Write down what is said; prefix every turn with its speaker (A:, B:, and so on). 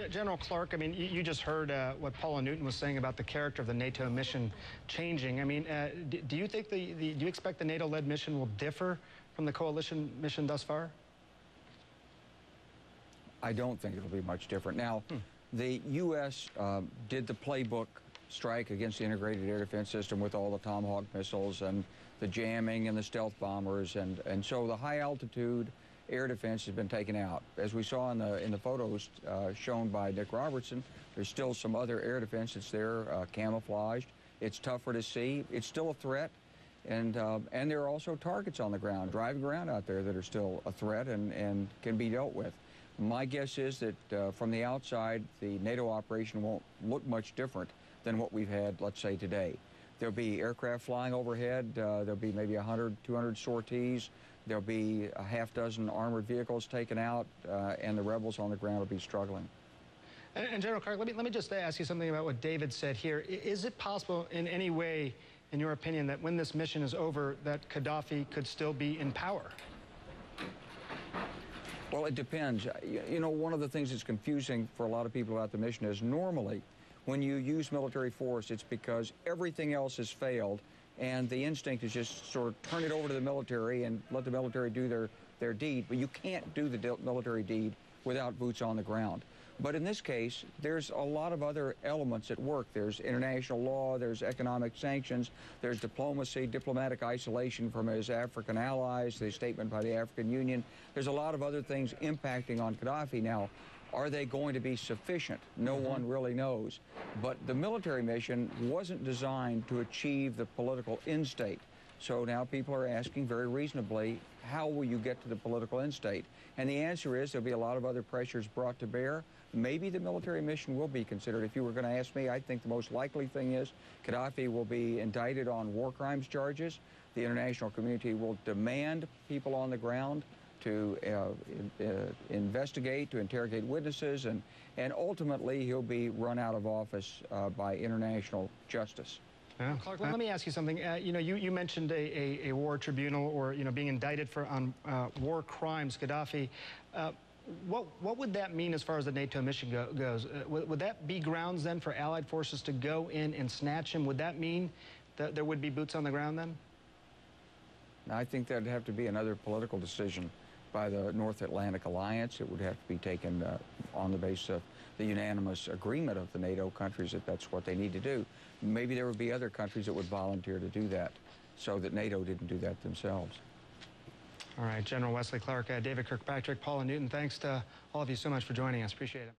A: General Clark, I mean, you just heard what Paula Newton was saying about the character of the NATO mission changing. I mean, do you think do you expect the NATO-led mission will differ from the coalition mission thus far?
B: I don't think it'll be much different. Now, the U.S. Did the playbook strike against the integrated air defense system with all the Tomahawk missiles and the jamming and the stealth bombers, and so the high altitude air defense has been taken out. As we saw in the photos shown by Nick Robertson, there's still some other air defense that's there, camouflaged. It's tougher to see. It's still a threat, and there are also targets on the ground, driving around out there that are still a threat and can be dealt with. My guess is that from the outside, the NATO operation won't look much different than what we've had, let's say, today. There'll be aircraft flying overhead. There'll be maybe 100, 200 sorties. There'll be a half dozen armored vehicles taken out, and the rebels on the ground will be struggling.
A: And General Clark, let me just ask you something about what David said here. Is it possible in any way, in your opinion, that when this mission is over, that Gadhafi could still be in power?
B: Well, it depends. You know, one of the things that's confusing for a lot of people about the mission is normally when you use military force, it's because everything else has failed, and the instinct is just sort of turn it over to the military and let the military do their deed. But you can't do the military deed without boots on the ground. But in this case, there's a lot of other elements at work. There's international law, there's economic sanctions, there's diplomacy, diplomatic isolation from his African allies, the statement by the African Union. There's a lot of other things impacting on Gadhafi. Now, are they going to be sufficient? No one really knows. But the military mission wasn't designed to achieve the political end state. So now people are asking very reasonably, how will you get to the political end state? And the answer is there'll be a lot of other pressures brought to bear. Maybe the military mission will be considered. If you were going to ask me, I think the most likely thing is Gadhafi will be indicted on war crimes charges. The international community will demand people on the ground to investigate, to interrogate witnesses, and ultimately he'll be run out of office by international justice.
A: Yeah. Clark, let me ask you something. You know, you mentioned a war tribunal, or being indicted on war crimes, Gadhafi. What would that mean as far as the NATO mission goes? Would that be grounds then for Allied forces to go in and snatch him? Would that mean that there would be boots on the ground then?
B: I think that'd have to be another political decision by the North Atlantic Alliance. It would have to be taken on the basis of the unanimous agreement of the NATO countries that that's what they need to do. Maybe there would be other countries that would volunteer to do that so that NATO didn't do that themselves.
A: All right, General Wesley Clark, David Kirkpatrick, Paula Newton, thanks to all of you so much for joining us. Appreciate it.